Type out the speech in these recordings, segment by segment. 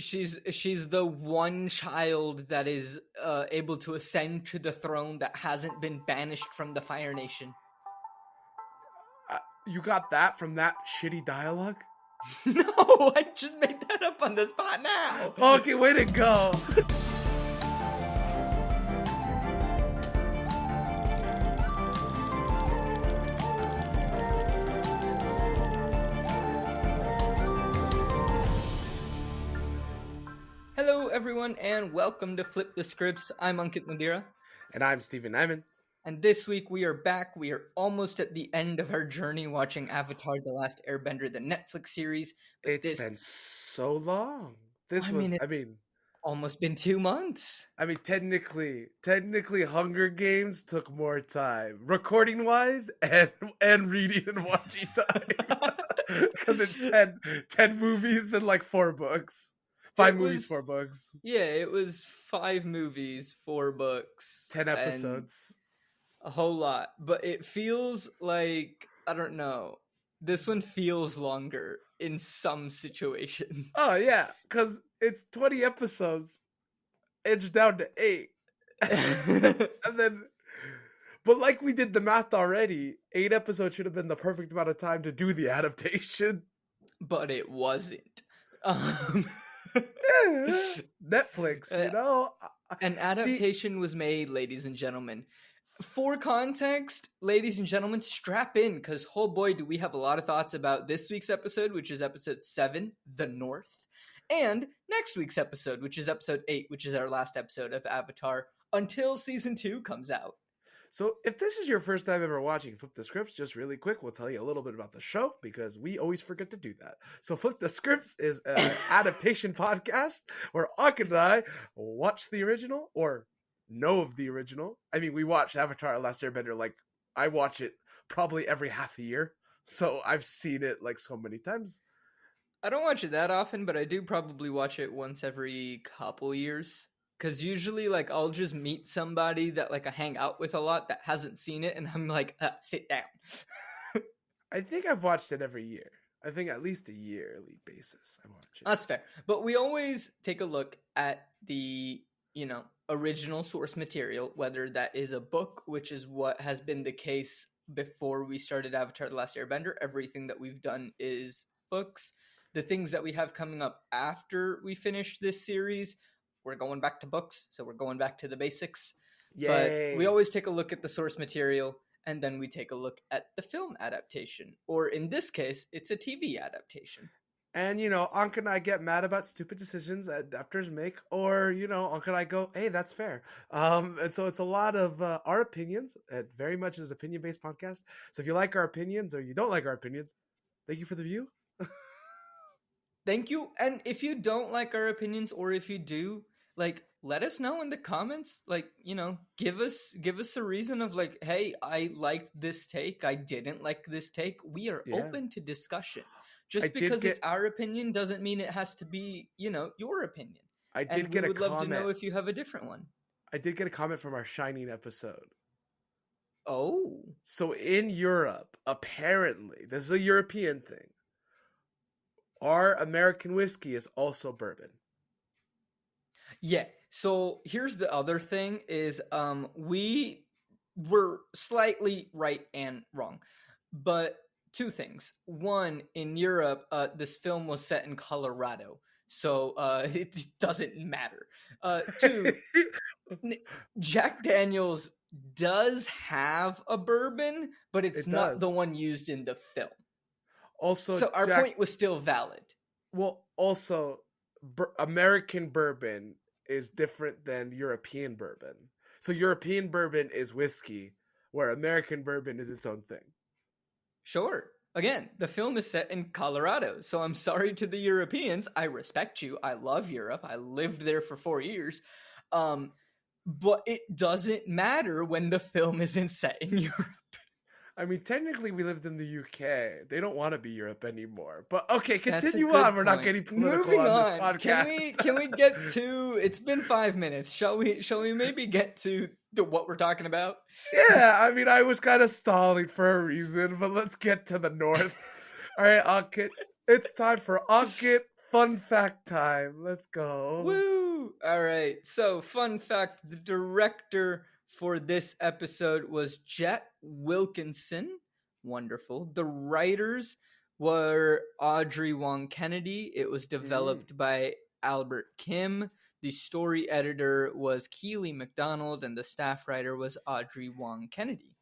She's the one child that is able to ascend to the throne that hasn't been banished from the Fire Nation. You got that from that shitty dialogue? No, I just made that up on the spot now. Okay, way to go. Hello, everyone, and welcome to Flip the Scripts. I'm Ankit and Madhira. And I'm Stephen Nieman. And this week we are back. We are almost at the end of our journey watching Avatar: The Last Airbender, the Netflix series. It's been so long. Almost been 2 months. I mean, technically, Hunger Games took more time, recording-wise and reading and watching time. Because it's 10 movies and like 4 books. 5 movies, 4 books. Yeah, it was 5 movies, 4 books. 10 episodes. A whole lot. But it feels like, I don't know, this one feels longer in some situation. Oh, yeah, because it's 20 episodes. It's down to 8. And then, but like we did the math already, 8 episodes should have been the perfect amount of time to do the adaptation. But it wasn't. Netflix, you know. An adaptation was made, ladies and gentlemen. For context, ladies and gentlemen, strap in, because oh boy, do we have a lot of thoughts about this week's episode, which is episode 7, The North, and next week's episode, which is episode 8, which is our last episode of Avatar, until season 2 comes out. So if this is your first time ever watching Flip the Scripts, just really quick, we'll tell you a little bit about the show because we always forget to do that. So Flip the Scripts is an adaptation podcast where Ankit and I watch the original or know of the original. I mean, we watch Avatar: Last Airbender, like I watch it probably every half a year. So I've seen it like so many times. I don't watch it that often, but I do probably watch it once every couple years. Because usually, like, I'll just meet somebody that, like, I hang out with a lot that hasn't seen it, and I'm like, sit down. I think I've watched it every year. I think at least a yearly basis I watch it. That's fair. But we always take a look at the, original source material, whether that is a book, which is what has been the case before we started Avatar: The Last Airbender. Everything that we've done is books. The things that we have coming up after we finish this series, we're going back to books, so we're going back to the basics. Yay. But we always take a look at the source material, and then we take a look at the film adaptation. Or in this case, it's a TV adaptation. And, Ankit and I get mad about stupid decisions adapters make, or, Ankit and I go, hey, that's fair. And so it's a lot of our opinions. It very much is an opinion-based podcast. So if you like our opinions or you don't like our opinions, thank you for the view. Thank you. And if you don't like our opinions, or if you do, like, let us know in the comments. Like, give us a reason of like, hey, I liked this take, I didn't like this take. We are open to discussion. Just because it's our opinion doesn't mean it has to be, your opinion. I did get a comment. We would love to know if you have a different one. I did get a comment from our Shining episode. Oh. So in Europe, apparently, this is a European thing. Our American whiskey is also bourbon. Yeah. So here's the other thing is we were slightly right and wrong. But 2 things. One, in Europe, this film was set in Colorado. So it doesn't matter. 2, Jack Daniels does have a bourbon, but it's not the one used in the film. Also, so our point was still valid. Well, also, American bourbon is different than European bourbon. So European bourbon is whiskey, where American bourbon is its own thing. Sure. Again, the film is set in Colorado, so I'm sorry to the Europeans. I respect you. I love Europe. I lived there for 4 years. But it doesn't matter when the film isn't set in Europe. I mean, technically, we lived in the UK. They don't want to be Europe anymore. But okay, continue on. Point. We're not getting political on this podcast. Can we get to? It's been 5 minutes. Shall we maybe get to what we're talking about? Yeah, I mean, I was kind of stalling for a reason, but let's get to the North. All right, Ankit. It's time for Ankit fun fact time. Let's go. Woo! All right. So, fun fact: the director for this episode was Jet Wilkinson. Wonderful. The writers were Audrey Wong Kennedy. It was developed by Albert Kim. The story editor was Keely McDonald, and the staff writer was Audrey Wong Kennedy.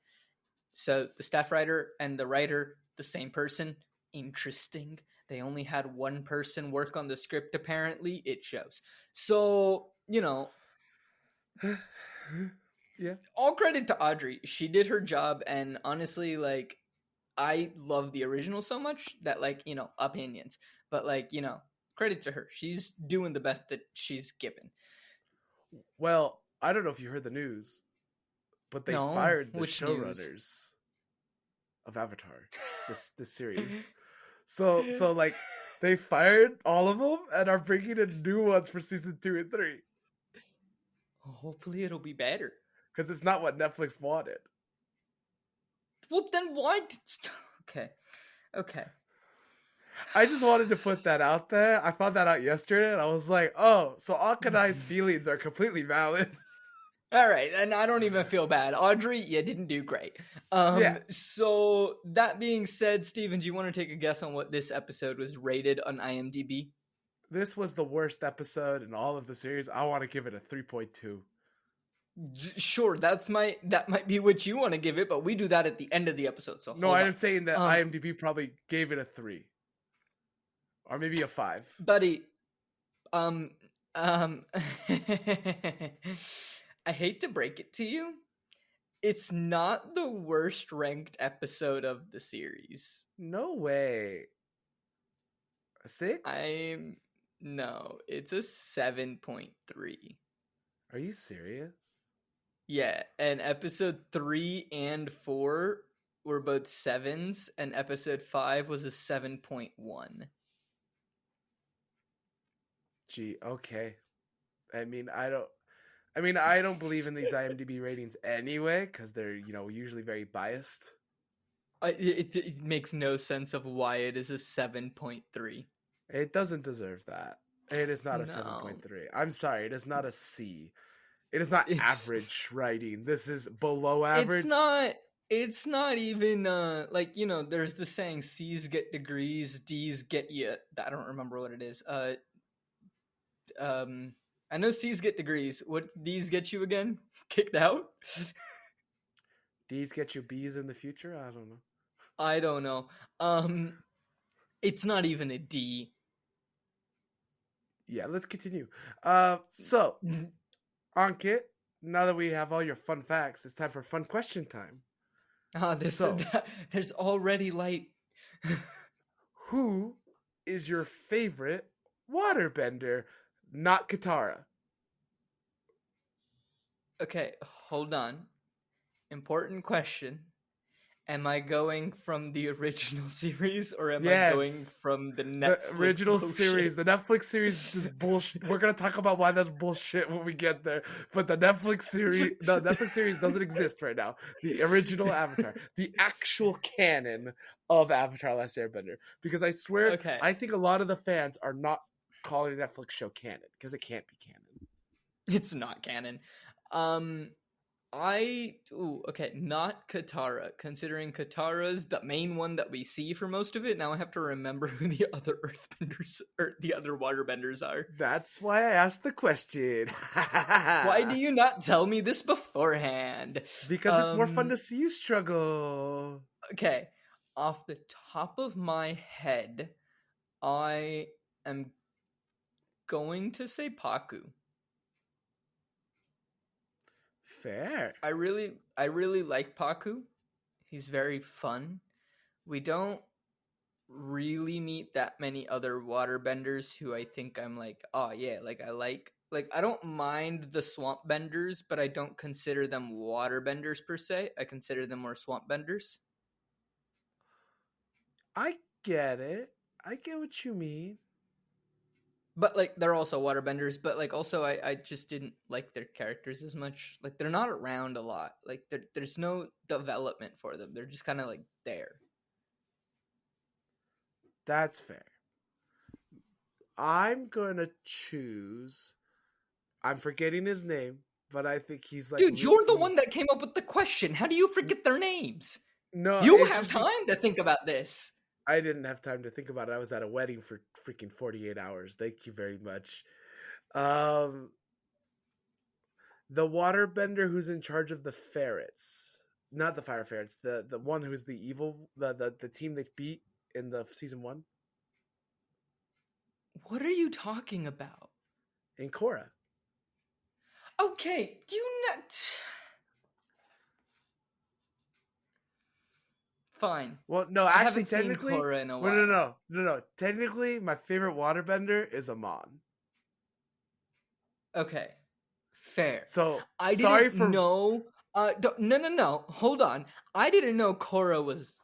So the staff writer and the writer, the same person. Interesting. They only had one person work on the script, apparently. It shows. So, Yeah. all credit to Audrey. She did her job, and honestly, I love the original so much that, opinions. But, credit to her. She's doing the best that she's given. Well, I don't know if you heard the news, but they fired the showrunners of Avatar, this series. So they fired all of them and are bringing in new ones for season 2 and 3. Hopefully it'll be better. Because it's not what Netflix wanted. Well, then why? Okay. I just wanted to put that out there. I found that out yesterday, and I was like, oh, so Akanai's feelings are completely valid. All right, and I don't even feel bad. Audrey, you didn't do great. Yeah. So, that being said, Steven, do you want to take a guess on what this episode was rated on IMDb? This was the worst episode in all of the series. I want to give it a 3.2. Sure, that might be what you want to give it, but we do that at the end of the episode. So no, I'm saying that IMDb probably gave it a 3, or maybe a 5. Buddy, I hate to break it to you, it's not the worst ranked episode of the series. No way. A 6? No, it's a 7.3. Are you serious? Yeah, and episode 3 and 4 were both 7s, and episode 5 was a 7.1. Gee, okay. I mean, I don't believe in these IMDb ratings anyway, because they're, usually very biased. It makes no sense of why it is a 7.3. It doesn't deserve that. It is not a 7.3. I'm sorry, it is not a C. It is not average writing. This is below average. It's not even, there's the saying, C's get degrees, D's get you. I don't remember what it is. I know C's get degrees. What D's get you again? Kicked out? D's get you B's in the future? I don't know. It's not even a D. Yeah, let's continue. So, Ankit, now that we have all your fun facts, it's time for fun question time. There's already light. Who is your favorite waterbender? Not Katara. Okay, hold on. Important question. Am I going from the original series, or am I going from the Netflix original bullshit? series? The Netflix series is bullshit. We're gonna talk about why that's bullshit when we get there. But the Netflix series doesn't exist right now. The original Avatar, the actual canon of Avatar: Last Airbender. Because I swear, I think a lot of the fans are not calling the Netflix show canon because it can't be canon. It's not canon. Not Katara. Considering Katara's the main one that we see for most of it, now I have to remember who the other earthbenders or the other waterbenders are. That's why I asked the question. Why do you not tell me this beforehand? Because it's more fun to see you struggle. Okay, off the top of my head, I am going to say Paku. Fair. I really like Paku. He's very fun. We don't really meet that many other waterbenders who I think I'm like, oh yeah, I don't mind the swamp benders, but I don't consider them waterbenders per se. I consider them more swamp benders. I get it. I get what you mean. But, they're also waterbenders, but, also, I just didn't like their characters as much. They're not around a lot. There's no development for them. They're just kind of, there. That's fair. I'm gonna choose. I'm forgetting his name, but I think he's like Dude, you're the one that came up with the question. How do you forget their names? No, You it's have just time to think about this. I didn't have time to think about it. I was at a wedding for freaking 48 hours. Thank you very much. Um, the waterbender who's in charge of the ferrets, not the fire ferrets, the one who's the evil, the team they beat in the season 1 What are you talking about? in Korra. Okay, do you not? Fine. Well, no, I actually, haven't seen technically, Korra in a well, while. no. Technically, my favorite waterbender is Amon. Okay, fair. So I sorry didn't for know. No. Hold on. I didn't know Korra was,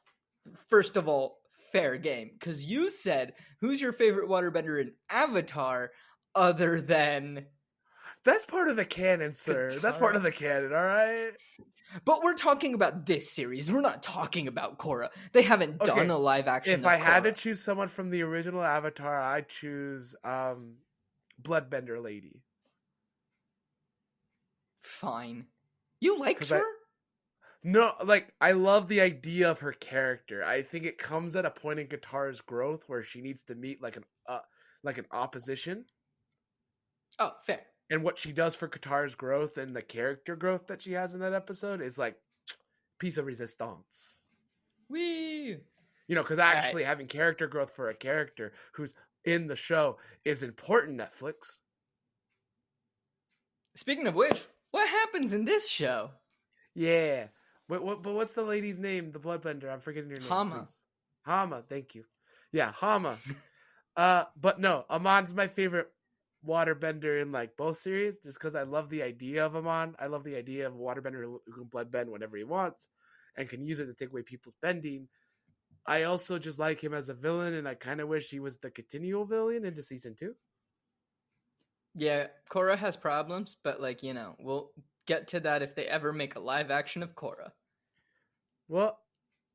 first of all, fair game. Because you said, who's your favorite waterbender in Avatar other than that's part of the canon, sir. That's part of Katara? the canon. All right. But we're talking about this series. We're not talking about Korra. They haven't done Okay. a live action If of I had to Korra. choose someone from the original Avatar, I'd choose Bloodbender Lady. Fine. You liked 'Cause her? No, like I love the idea of her character. I think it comes at a point in Katara's growth where she needs to meet like an opposition, Oh, fair. and what she does for Katara's growth and the character growth that she has in that episode is like piece of resistance. Wee. Because actually having character growth for a character who's in the show is important, Netflix. Speaking of which, what happens in this show? Yeah. But what's the lady's name? The bloodbender. I'm forgetting her name. Hama. Please. Hama. Thank you. Yeah, Hama. But no, Amon's my favorite waterbender in like both series, just because I love the idea of Amon. I love the idea of a waterbender who can bloodbend whenever he wants, and can use it to take away people's bending. I also just like him as a villain, and I kind of wish he was the continual villain into season 2. Yeah, Korra has problems, but we'll get to that if they ever make a live action of Korra. Well,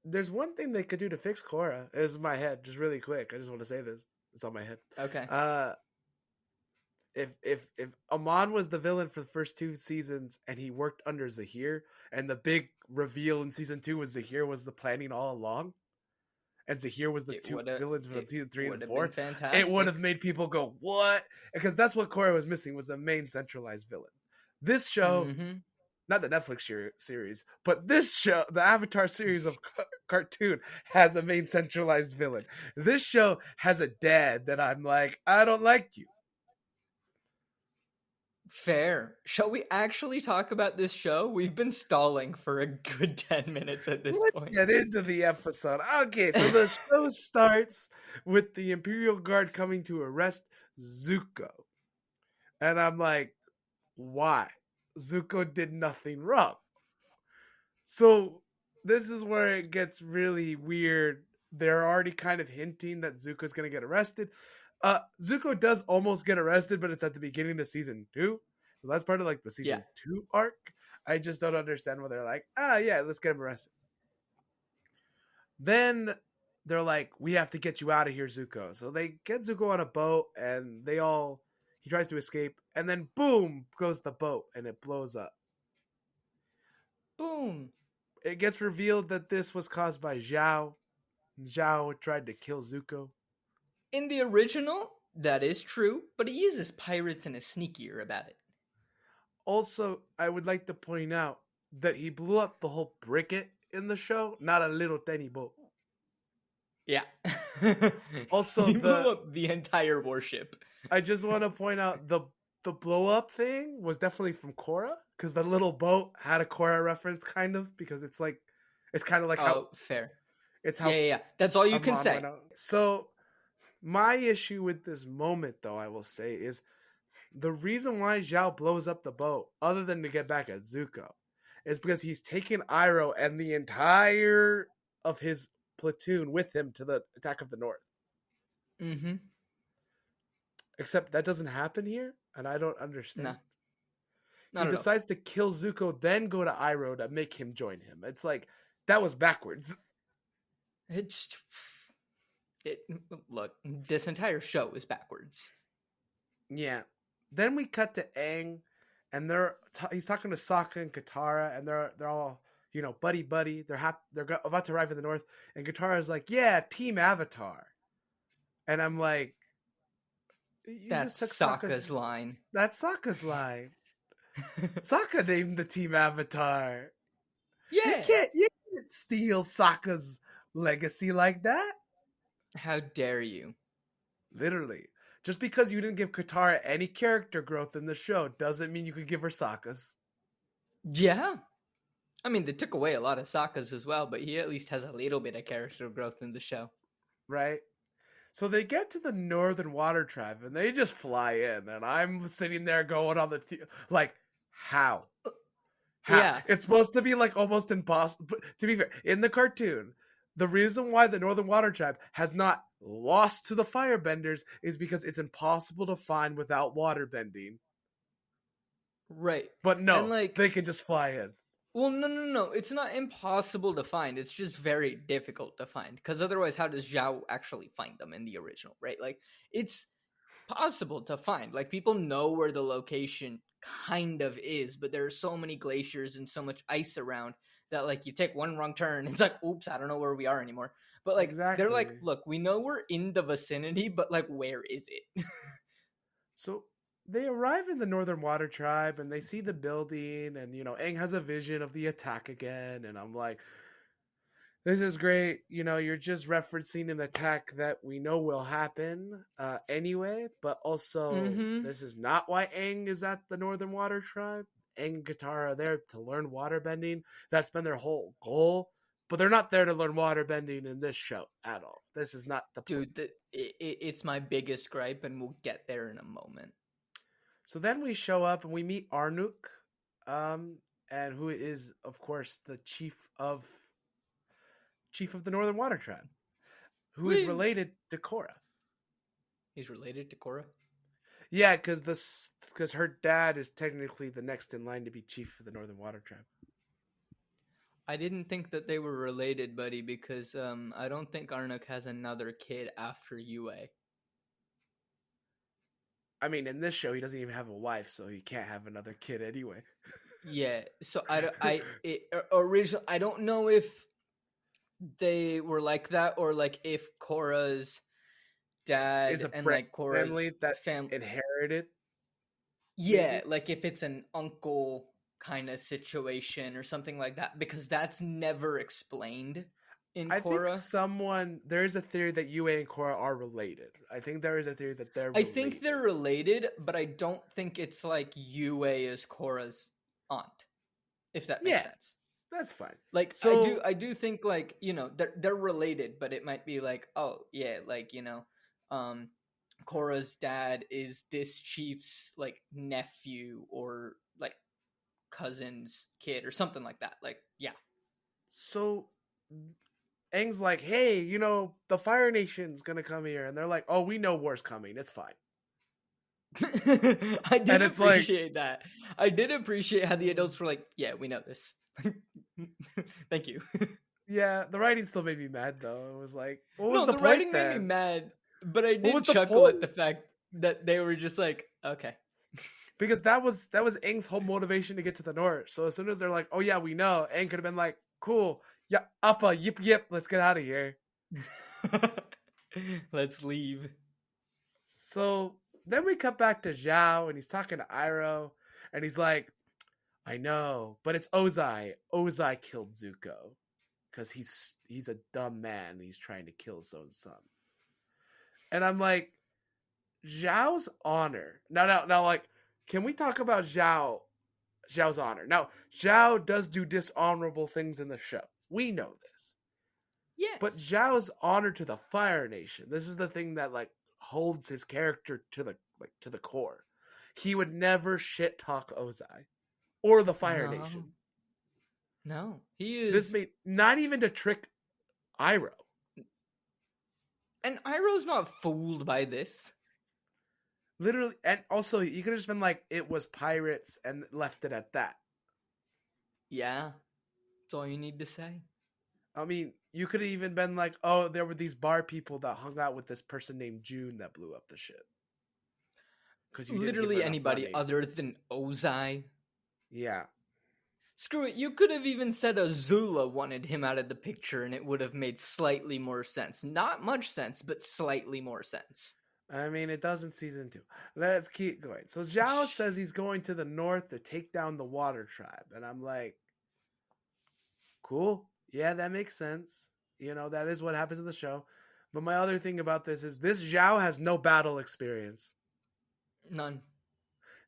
there's one thing they could do to fix Korra. Is in my head, just really quick. I just want to say this. It's on my head. Okay. If Amon was the villain for the first 2 seasons and he worked under Zahir, and the big reveal in season 2 was Zahir was the planning all along, and Zahir was the two villains from season 3 and 4, it would have made people go, what? Because that's what Korra was missing, was a main centralized villain. This show, not the Netflix series, but this show, the Avatar series of cartoon, has a main centralized villain. This show has a dad that I'm like, I don't like you. Fair. Shall we actually talk about this show? We've been stalling for a good 10 minutes at this point. Get into the episode. Okay, so the show starts with the Imperial Guard coming to arrest Zuko. And I'm like, why? Zuko did nothing wrong. So this is where it gets really weird. They're already kind of hinting that Zuko's going to get arrested. Zuko does almost get arrested, but it's at the beginning of season 2. So that's part of like the season 2 arc. I just don't understand why they're like, yeah, let's get him arrested. Then they're like, we have to get you out of here, Zuko. So they get Zuko on a boat, and he tries to escape, and then boom goes the boat, and it blows up. Boom. It gets revealed that this was caused by Zhao. Zhao tried to kill Zuko. In the original, that is true, but he uses pirates and is sneakier about it. Also, I would like to point out that he blew up the whole bridget in the show, not a little tiny boat. Yeah. Also, he blew up the entire warship. I just want to point out the blow up thing was definitely from Korra, because the little boat had a Korra reference, kind of, because it's kind of like how. Fair. It's how. Yeah. That's all you can say. So, my issue with this moment, though, I will say, is the reason why Zhao blows up the boat, other than to get back at Zuko, is because he's taken Iroh and the entire of his platoon with him to the attack of the North. Mm-hmm. Except that doesn't happen here, and I don't understand. No. He decides to kill Zuko, then go to Iroh to make him join him. It's like, that was backwards. It, look, this entire show is backwards. Yeah. Then we cut to Aang, and he's talking to Sokka and Katara, and they're all, buddy buddy. They're about to arrive in the north, and Katara's like, "Yeah, Team Avatar," and I'm like, "You just That's took Sokka's line. That's Sokka's line. Sokka named the Team Avatar. You Yeah. can't steal Sokka's legacy like that. How dare you? Literally." Just because you didn't give Katara any character growth in the show doesn't mean you could give her Sokka's. Yeah. I mean, they took away a lot of Sokka's as well, but he at least has a little bit of character growth in the show. Right? So they get to the Northern Water Tribe and they just fly in, and I'm sitting there going on like, how? Yeah. It's supposed to be like almost impossible. To be fair, in the cartoon, the reason why the Northern Water Tribe has not lost to the Firebenders is because it's impossible to find without waterbending. Right. But no, And they can just fly in. Well, no. It's not impossible to find. It's just very difficult to find. Because otherwise, how does Zhao actually find them in the original, right? Like, it's possible to find. Like, people know where the location kind of is, but there are so many glaciers and so much ice around that, like, you take one wrong turn, it's like, oops, I don't know where we are anymore. But, like, they're like, Exactly. look, we know we're in the vicinity, but, like, where is it? So they arrive in the Northern Water Tribe and they see the building, and Aang has a vision of the attack again, and I'm like, this is great. You're just referencing an attack that we know will happen anyway, but also this is not why Aang is at the Northern Water Tribe. Aang and Katara are there to learn waterbending. That's been their whole goal, but they're not there to learn waterbending in this show at all. This is not the point. Dude, it's my biggest gripe, and we'll get there in a moment. So then we show up and we meet Arnuk, and who is, of course, the chief of the Northern Water Tribe, who is related to Korra. He's related to Korra? Yeah, because her dad is technically the next in line to be chief of the Northern Water Tribe. I didn't think that they were related, buddy, because I don't think Arnuk has another kid after Yue. I mean, in this show, he doesn't even have a wife, so he can't have another kid anyway. Yeah, so originally, I don't know if they were like that, or like if Korra's dad is a and like Korra's family that inherited. Yeah, maybe? like if it's an uncle kind of situation or something like that, because that's never explained in Korra. Think there is a theory that Yue and Korra are related. I think there is a theory that they're related. I think they're related, but I don't think it's like Yue is Korra's aunt, if that makes sense. That's fine. Like, so, I do think, like, they're related, but it might be like, oh yeah, like, Korra's dad is this chief's like nephew or like cousin's kid or something like that. Like, yeah. So Aang's like, hey, the Fire Nation's gonna come here, and they're like, oh, we know war's coming. It's fine. I did appreciate that. I did appreciate how the adults were like, yeah, we know this. Thank you. Yeah, the writing still made me mad though. It was like, what was no, the point writing made me mad, but I did chuckle at the fact that they were just like, okay. Because that was Aang's whole motivation to get to the north. So as soon as they're like, oh yeah, we know, Aang could have been like, cool, yeah, uppa, yip, let's get out of here. Let's leave. So then we cut back to Zhao, and he's talking to Iroh, and he's like, I know, but it's Ozai. Ozai killed Zuko because he's a dumb man. And he's trying to kill his own son. And I'm like, Zhao's honor. Now, like, can we talk about Zhao's honor? Now, Zhao does do dishonorable things in the show. We know this. Yes. But Zhao's honor to the Fire Nation. This is the thing that like holds his character to the core. He would never shit talk Ozai or the Fire Nation. No, he is. This made not even to trick Iroh. And Iroh's not fooled by this. Literally, and also you could have just been like, it was pirates and left it at that. Yeah. That's all you need to say. I mean, you could have even been like, oh, there were these bar people that hung out with this person named June that blew up the ship. Because you didn't give her Literally enough anybody money. other than Ozai. Yeah. Screw it, you could have even said Azula wanted him out of the picture and it would have made slightly more sense. Not much sense, but slightly more sense. I mean, it does in season 2. Let's keep going. So Zhao says he's going to the north to take down the water tribe. And I'm like, cool. Yeah, that makes sense. You know, that is what happens in the show. But my other thing about this is this Zhao has no battle experience. None.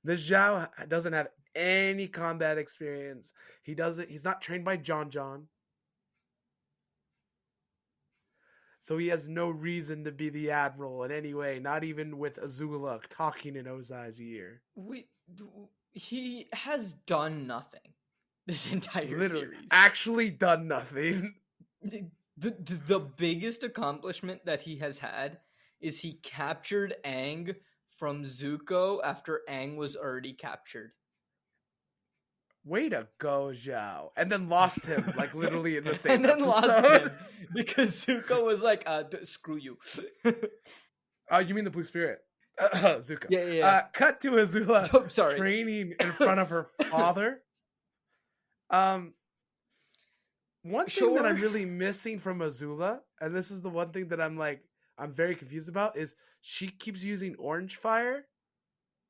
This Zhao doesn't have any combat experience. He's not trained by John John. So he has no reason to be the admiral in any way, not even with Azula talking in Ozai's ear. He has done nothing this entire series. Actually done nothing. The biggest accomplishment that he has had is he captured Aang from Zuko after Aang was already captured. Way to go, Zhao. And then lost him, like literally in the same and then episode. Lost him because Zuko was like, screw you. Oh, you mean the Blue Spirit? Zuko. Yeah. Cut to Azula sorry. training in front of her father. One thing that I'm really missing from Azula, and this is the one thing that I'm very confused about, is she keeps using orange fire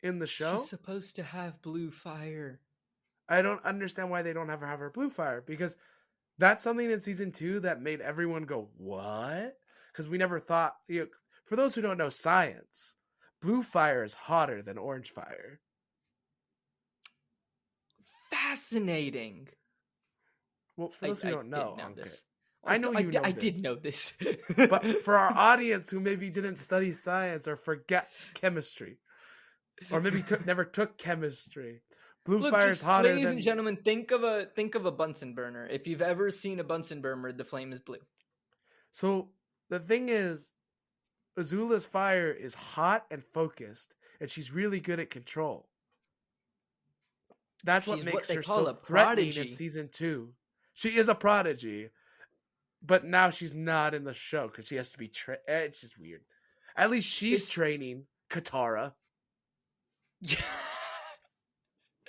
in the show. She's supposed to have blue fire. I don't understand why they don't have her blue fire, because that's something in season 2 that made everyone go, what? Because we never thought, for those who don't know science, blue fire is hotter than orange fire. Fascinating. Well, for those who don't know, this. I know you know I this. did know this. But for our audience who maybe didn't study science or forget chemistry, or maybe never took chemistry, blue fire is hotter ladies and gentlemen, think of a Bunsen burner. If you've ever seen a Bunsen burner, the flame is blue. So the thing is, Azula's fire is hot and focused, and she's really good at control. That's what makes her so threatening in season 2. She is a prodigy, but now she's not in the show because she has to be it's just weird. At least she's training Katara.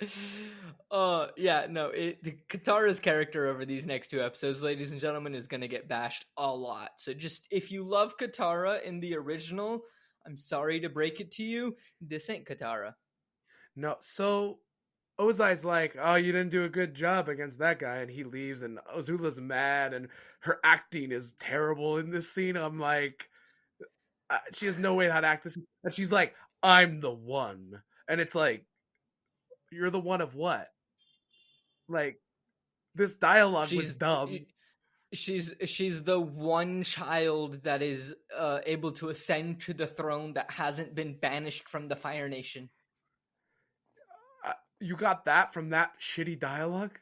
Katara's character over these next 2 episodes, ladies and gentlemen, is going to get bashed a lot. So just, if you love Katara in the original, I'm sorry to break it to you, this ain't Katara. No, so Ozai's like, oh, you didn't do a good job against that guy, and he leaves, and Azula's mad, and her acting is terrible in this scene. I'm like, she has no way how to act this, and she's like, I'm the one, and it's like, you're the one of what? Like, this dialogue was dumb. She's the one child that is able to ascend to the throne that hasn't been banished from the Fire Nation. You got that from that shitty dialogue?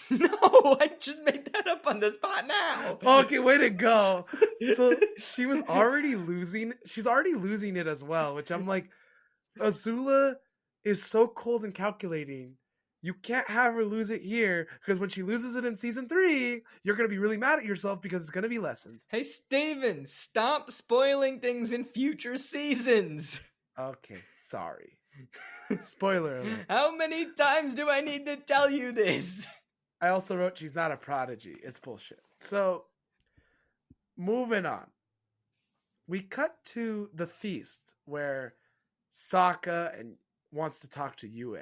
No, I just made that up on the spot now. Okay, way to go. So she was already losing. She's already losing it as well, which I'm like, Azula is so cold and calculating. You can't have her lose it here, because when she loses it in season 3, you're going to be really mad at yourself because it's going to be lessened. Hey, Steven, stop spoiling things in future seasons. Okay, sorry. Spoiler alert. How many times do I need to tell you this? I also wrote she's not a prodigy. It's bullshit. So, moving on. We cut to the feast where Sokka wants to talk to Yue.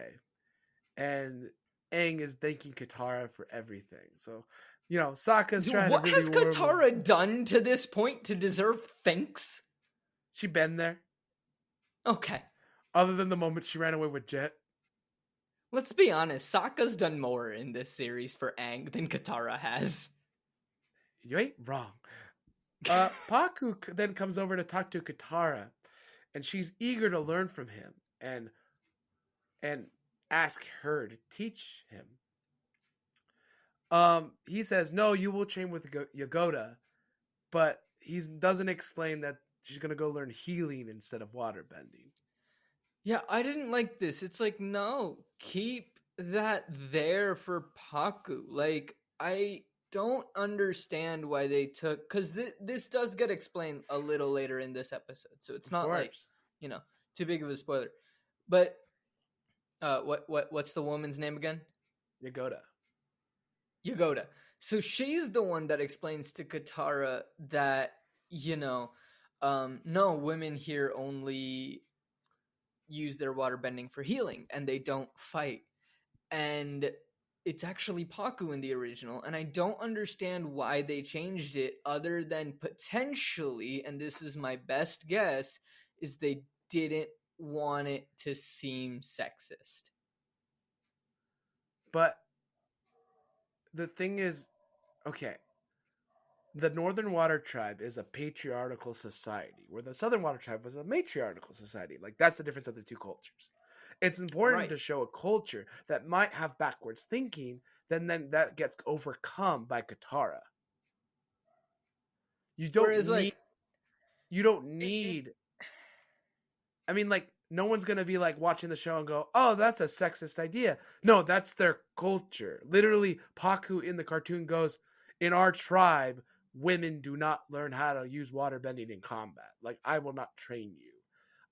And Aang is thanking Katara for everything. So, Sokka's trying to... What has Katara done to this point to deserve thanks? She been there. Okay. Other than the moment she ran away with Jet. Let's be honest, Sokka's done more in this series for Aang than Katara has. You ain't wrong. Paku then comes over to talk to Katara, and she's eager to learn from him and ask her to teach him. He says, no, you will train with Yagoda, but he doesn't explain that she's going to go learn healing instead of water bending. Yeah, I didn't like this. It's like, no, keep that there for Paku. Like, I don't understand why they took, because this does get explained a little later in this episode, so it's Of not like, course. you know, too big of a spoiler. But what's the woman's name again? Yagoda. Yagoda. So she's the one that explains to Katara that, no, women here only use their waterbending for healing and they don't fight. And it's actually Paku in the original, and I don't understand why they changed it, other than potentially, and this is my best guess, is they didn't want it to seem sexist. But the thing is, okay, the Northern Water Tribe is a patriarchal society, where the Southern Water Tribe was a matriarchal society. Like, that's the difference of the two cultures. It's important Right. to show a culture that might have backwards thinking, then that gets overcome by Katara. You don't Whereas, need like, you don't it need I mean, like, no one's gonna be like watching the show and go, "Oh, that's a sexist idea." No, that's their culture. Literally, Paku in the cartoon goes, "In our tribe, women do not learn how to use waterbending in combat. Like, I will not train you.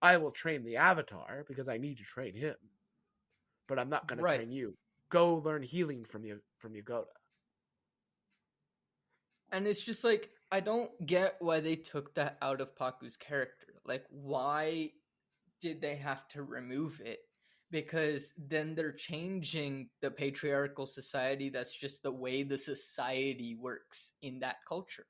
I will train the Avatar because I need to train him, but I'm not gonna right. train you. Go learn healing from Yagoda." And it's just like, I don't get why they took that out of Paku's character. Like, why did they have to remove it? Because then they're changing the patriarchal society. That's just the way the society works in that culture.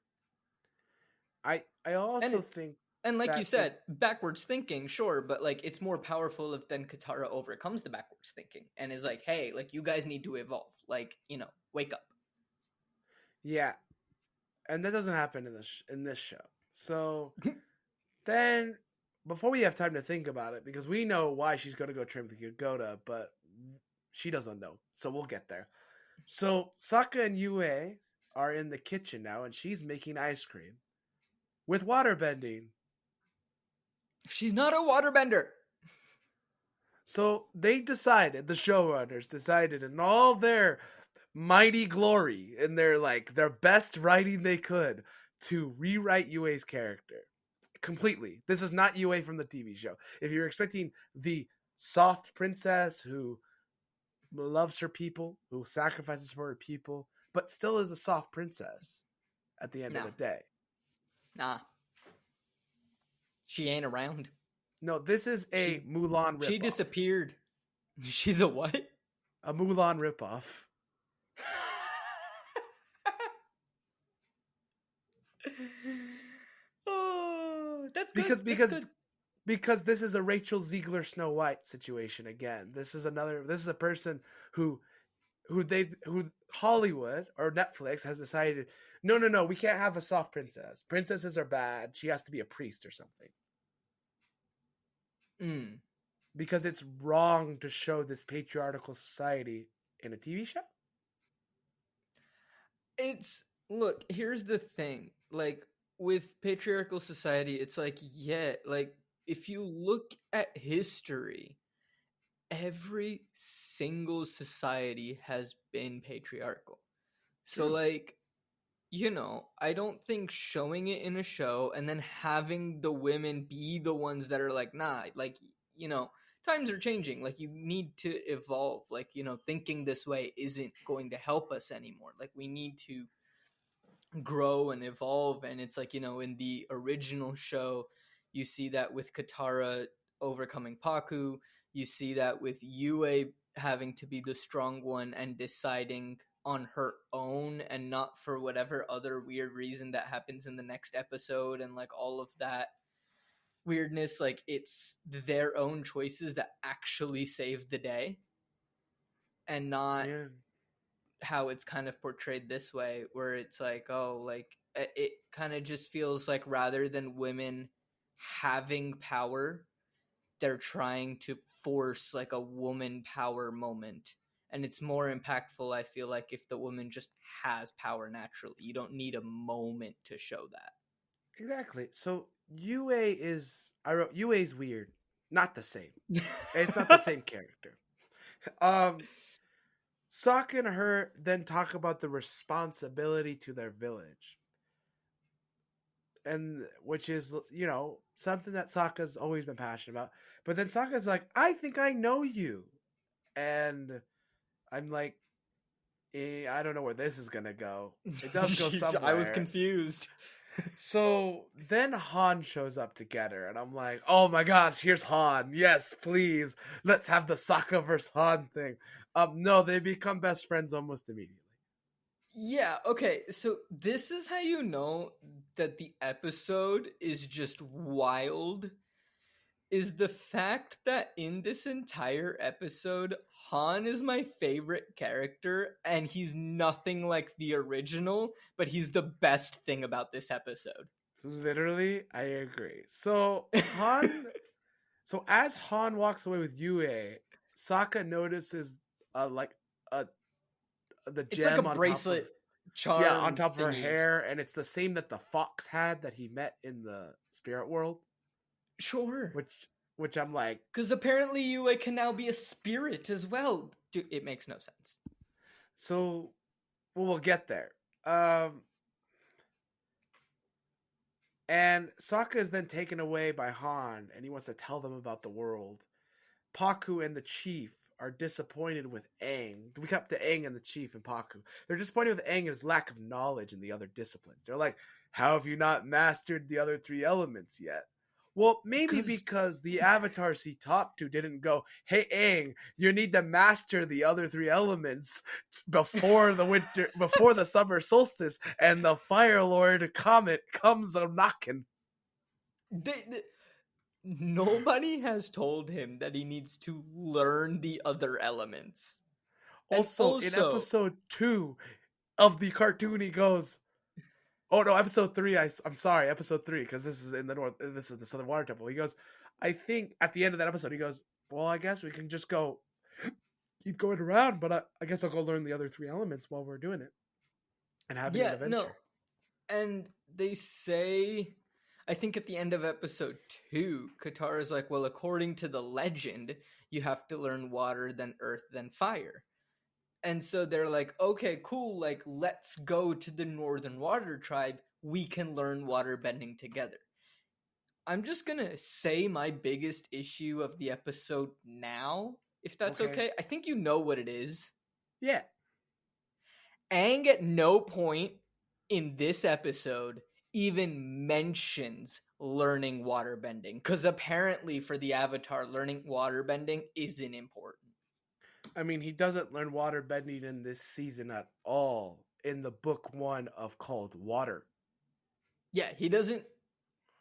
I And also it, think and like you that the said, backwards thinking, sure, but like it's more powerful if then Katara overcomes the backwards thinking and is like, hey, like you guys need to evolve. Like, wake up. yeah, and that doesn't happen in this show. So then, before we have time to think about it, because we know why she's going to go train with Yagoda, but she doesn't know. So we'll get there. So Sokka and Yue are in the kitchen now, and she's making ice cream with water bending. She's not a waterbender. So they decided, the showrunners decided, in all their mighty glory, in their best writing they could, to rewrite Yue's character completely. This is not Yue from the TV show. If you're expecting the soft princess who loves her people, who sacrifices for her people, but still is a soft princess at the end of No, the day. nah. She ain't around. No, this is a She Mulan she ripoff. disappeared. She's a what? A Mulan ripoff. Oh, that's good. Because That's because good. because this is a Rachel Ziegler Snow White situation again. This is a person who who Hollywood or Netflix has decided, no, we can't have a soft princess. Princesses are bad. She has to be a priest or something. Mm. Because it's wrong to show this patriarchal society in a TV show. It's look, here's the thing. Like with patriarchal society, it's like, yeah, like if you look at history, every single society has been patriarchal. So True. like, I don't think showing it in a show and then having the women be the ones that are like, nah, like, times are changing. Like, you need to evolve. Like, thinking this way isn't going to help us anymore. Like, we need to grow and evolve. And it's like, in the original show, you see that with Katara overcoming Paku. You see that with Yue having to be the strong one and deciding on her own and not for whatever other weird reason that happens in the next episode, and like all of that weirdness. Like, it's their own choices that actually save the day, and not Yeah. how it's kind of portrayed this way, where it's like, oh, like it kind of just feels like rather than women having power, they're trying to force like a woman power moment. And it's more impactful, I feel like, if the woman just has power naturally. You don't need a moment to show that. Exactly. So I wrote Yue's weird. Not the same. It's not the same character. Um Sokka and her then talk about the responsibility to their village. And which is, something that Sokka's always been passionate about. But then Sokka's like, I think I know you. And I'm like, I don't know where this is going to go. It does go I was somewhere. confused. So then Han shows up together, and I'm like, oh my gosh, here's Han. Yes, please. Let's have the Sokka versus Han thing. No, they become best friends almost immediately. Yeah, okay, so this is how you know that the episode is just wild. Is the fact that in this entire episode, Han is my favorite character, and he's nothing like the original, but he's the best thing about this episode. Literally, I agree. So as Han walks away with Yue, Sokka notices like a the It's like a gem on top of bracelet charm on top of her thingy. hair, and it's the same that the fox had that he met in the spirit world. Sure. Which I'm like, Because apparently Yue can now be a spirit as well. Dude, it makes no sense. so we'll get there. And Sokka is then taken away by Han, and he wants to tell them about the world. Pakku and the chief are disappointed with Aang. We cut to Aang and the chief and Pakku. They're disappointed with Aang and his lack of knowledge in the other disciplines. They're like, how have you not mastered the other three elements yet? Well, maybe because the avatars he talked to didn't go, hey Aang, you need to master the other three elements before the summer solstice and the Fire Lord comet comes a knocking. Nobody has told him that he needs to learn the other elements. Also, in episode 2 of the cartoon, he goes, oh no, episode 3. I'm sorry, episode 3, because this is in the north. This is the Southern Water Temple. He goes, I think at the end of that episode, he goes, well, I guess we can just keep going around, but I guess I'll go learn the other three elements while we're doing it and having an adventure. No, and they say, I think at the end of episode 2, Katara's like, well, according to the legend, you have to learn water, then earth, then fire. And so they're like, okay, cool, like, let's go to the Northern Water Tribe. We can learn water bending together. I'm just gonna say my biggest issue of the episode now, if that's okay. I think you know what it is. Yeah. Aang at no point in this episode even mentions learning waterbending, because apparently for the Avatar, learning waterbending isn't important. I mean, he doesn't learn waterbending in this season at all in the book 1 of called Water. Yeah, he doesn't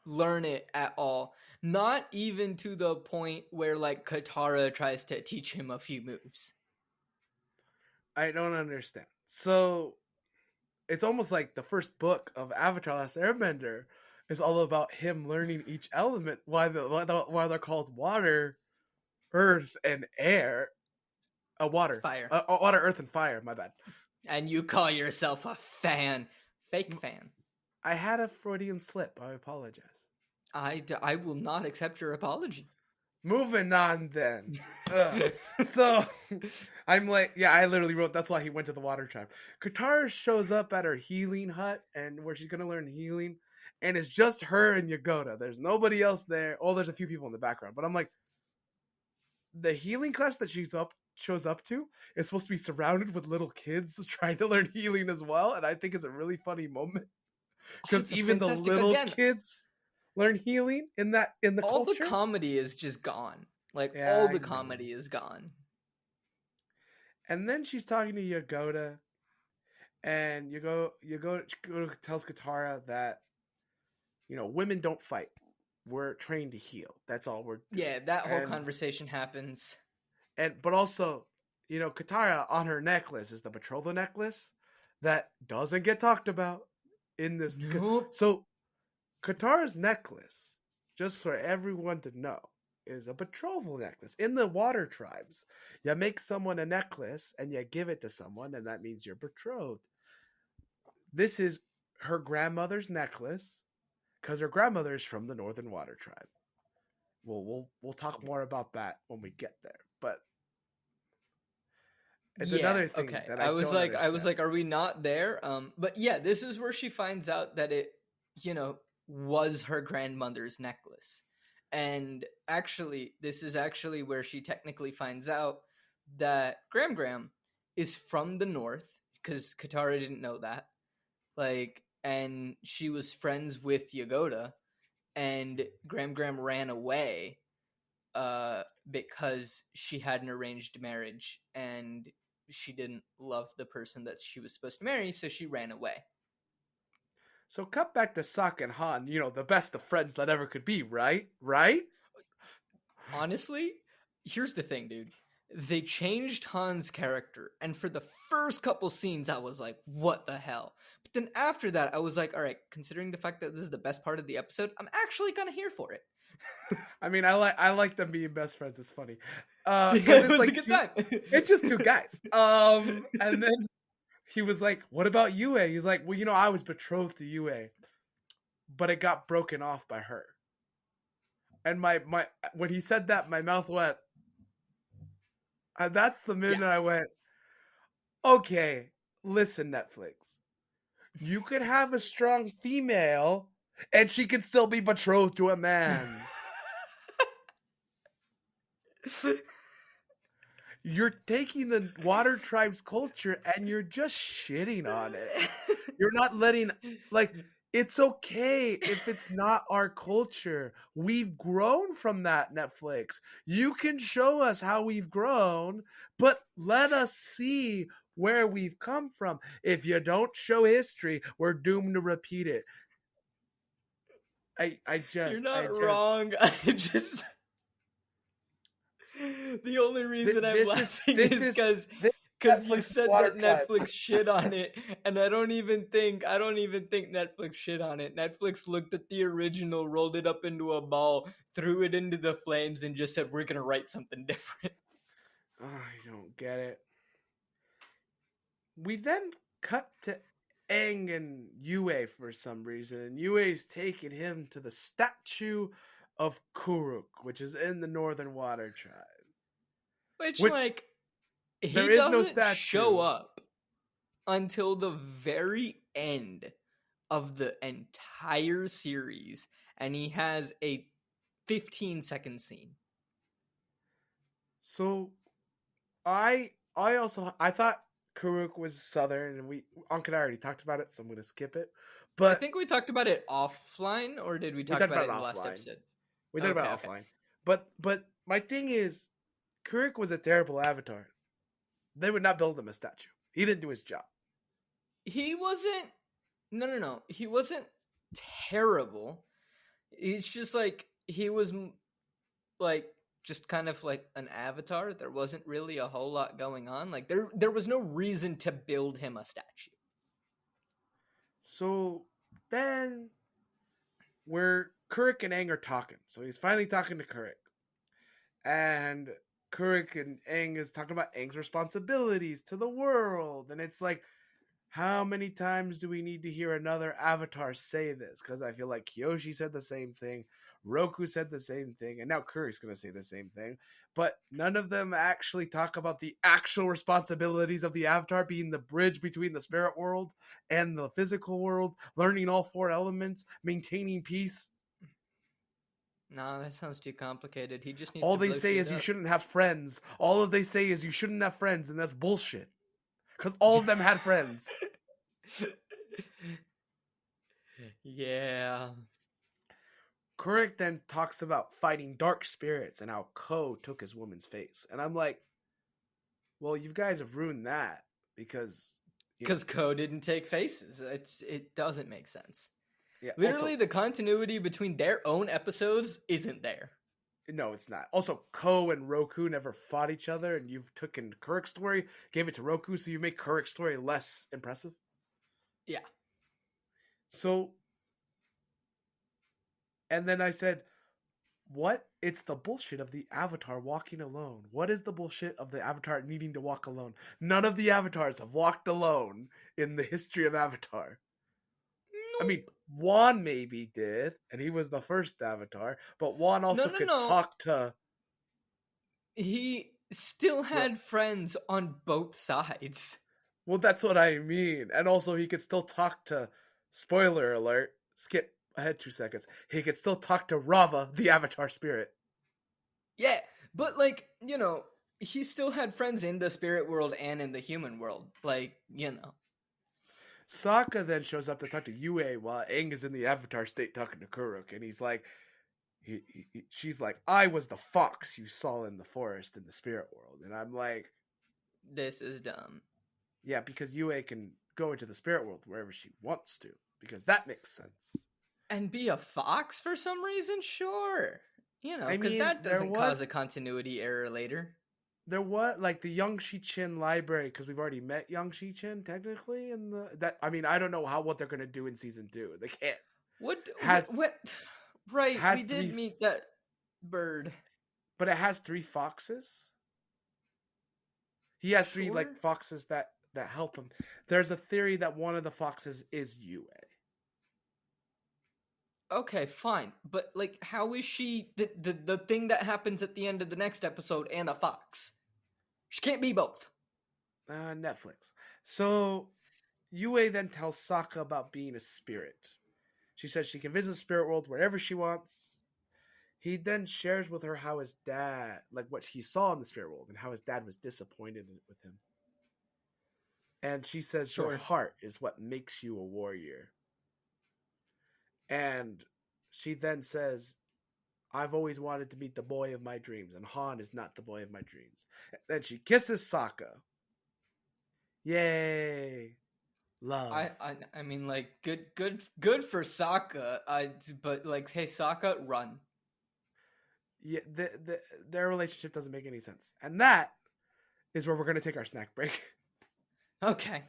learn it at all. Not even to the point where, like, Katara tries to teach him a few moves. I don't understand. So, it's almost like the first book of Avatar Last Airbender is all about him learning each element, why they're called water, earth, and air. Water. It's fire. Water, earth, and fire, my bad. And you call yourself a fan. Fake fan. I had a Freudian slip. I apologize. I will not accept your apology. Moving on then. So, I'm like, yeah, I literally wrote, that's why he went to the water tribe. Katara shows up at her healing hut, and where she's going to learn healing, and it's just her and Yagoda. There's nobody else there. Oh, there's a few people in the background, but I'm like, the healing class that shows up to is supposed to be surrounded with little kids trying to learn healing as well, and I think it's a really funny moment because even the little kids learn healing in the all culture. The comedy is just gone. Like, yeah, all the comedy is gone. And then she's talking to Yagoda, and Yagoda tells Katara that, women don't fight. We're trained to heal. That's all we're doing. Yeah, that whole conversation happens. But also, Katara on her necklace is the betrothal necklace that doesn't get talked about in this. Nope. So Katara's necklace, just for everyone to know, is a betrothal necklace. In the water tribes, you make someone a necklace and you give it to someone, and that means you're betrothed. This is her grandmother's necklace, because her grandmother is from the Northern Water Tribe. We'll talk more about that when we get there. But It's Yeah, another thing okay. that I I was don't like, understand. are we not there? But yeah, this is where she finds out that it, you know, was her grandmother's necklace. And actually, this is actually where she technically finds out that Gram is from the north, because Katara didn't know that. Like, and she was friends with Yagoda, and Gram ran away because she had an arranged marriage and she didn't love the person that she was supposed to marry, so she ran away. So cut back to Sokka and Han, the best of friends that ever could be, right? Right? Honestly, here's the thing, dude. They changed Han's character, and for the first couple scenes, I was like, what the hell? But then after that, I was like, all right, considering the fact that this is the best part of the episode, I'm actually kind of here for it. I mean, I like them being best friends. It's funny, because It it's was a like good two. time. It's just two guys. And then he was like, "What about Yue?" He's like, "Well, I was betrothed to Yue, but it got broken off by her." And my when he said that, my mouth went. And that's the Yeah. minute I went, "Okay, listen, Netflix. You could have a strong female, and she can still be betrothed to a man." You're taking the water tribe's culture and you're just shitting on it. You're not letting, like, it's okay if it's not our culture. We've grown from that, Netflix. You can show us how we've grown, but let us see where we've come from. If you don't show history, we're doomed to repeat it. You're not wrong. I just the only reason I'm this is laughing this is is this because you Netflix's said water that tribe. Netflix shit on it, and I don't even think Netflix shit on it. Netflix looked at the original, rolled it up into a ball, threw it into the flames, and just said, "We're gonna write something different." Oh, I don't get it. We then cut to Aang and Yue for some reason, and Yue's taking him to the statue of Kuruk, which is in the Northern Water Tribe. Which, Which like, there he is no doesn't show statue. up until the very end of the entire series, and he has a 15-second scene. So I thought Kuruk was Southern, and Ankit and I already talked about it, so I'm gonna skip it. I But think we talked about it offline, or did we we talk talked about about it it in the last offline. episode? We talked about it offline. But my thing is, Kuruk was a terrible avatar. They would not build him a statue. He didn't do his job. He wasn't. No. He wasn't terrible. It's just like he was like just kind of like an avatar. There wasn't really a whole lot going on. Like there was no reason to build him a statue. So then where Kuruk and Aang are talking. So he's finally talking to Kuruk. And Kuruk and Aang is talking about Aang's responsibilities to the world. And it's like, how many times do we need to hear another avatar say this? Because I feel like Kyoshi said the same thing, Roku said the same thing, and now Kurik's going to say the same thing. But none of them actually talk about the actual responsibilities of the avatar being the bridge between the spirit world and the physical world, learning all four elements, maintaining peace. No, that sounds too complicated. He just needs All to they blow say shit is you up. shouldn't have friends. All of they say is you shouldn't have friends, and that's bullshit. Because all of them had friends. Yeah. Kuruk then talks about fighting dark spirits and how Ko took his woman's face. And I'm like, well, you guys have ruined that because Ko didn't take faces. It doesn't make sense. Yeah, Literally, also, the continuity between their own episodes isn't there. No, it's not. Also, Ko and Roku never fought each other, and you've taken Kuruk's story, gave it to Roku, so you make Kuruk's story less impressive. Yeah. So, and then I said, what? It's the bullshit of the Avatar walking alone. What is the bullshit of the Avatar needing to walk alone? None of the Avatars have walked alone in the history of Avatar. Nope. I mean, Juan maybe did, and he was the first Avatar, but Juan also could talk to... still Well, had friends on both sides. well, that's what I mean. And also, he could still talk to. Spoiler alert. Skip ahead 2 seconds. He could still talk to Rava, the Avatar spirit. Yeah, but like, he still had friends in the spirit world and in the human world. Like, Sokka then shows up to talk to Yue while Aang is in the Avatar state talking to Kuruk, and he's like, she's like, I was the fox you saw in the forest in the spirit world, and I'm like, this is dumb. yeah, because Yue can go into the spirit world wherever she wants to, because that makes sense. And be a fox for some reason? Sure. I Because mean, that doesn't cause a continuity error later. There was like the Young Shi-Chin library, because we've already met Young Shi-Chin technically in I mean, I don't know what they're gonna do in season 2. They can't. What? Right, has we did meet that bird. But it has 3 foxes. He has 3 Sure. like foxes that help him. There's a theory that one of the foxes is Yue. Okay, fine. But like, how is she the thing that happens at the end of the next episode and a fox? She can't be both. Netflix. So Yue then tells Sokka about being a spirit. She says she can visit the spirit world wherever she wants. He then shares with her how his dad, like what he saw in the spirit world, and how his dad was disappointed with him. And she says, Sure. Your heart is what makes you a warrior. And she then says, I've always wanted to meet the boy of my dreams, and Han is not the boy of my dreams. And then she kisses Sokka. Yay. Love. I mean, like, good for Sokka. But like, hey, Sokka, run. Yeah, their relationship doesn't make any sense. And that is where we're going to take our snack break. Okay.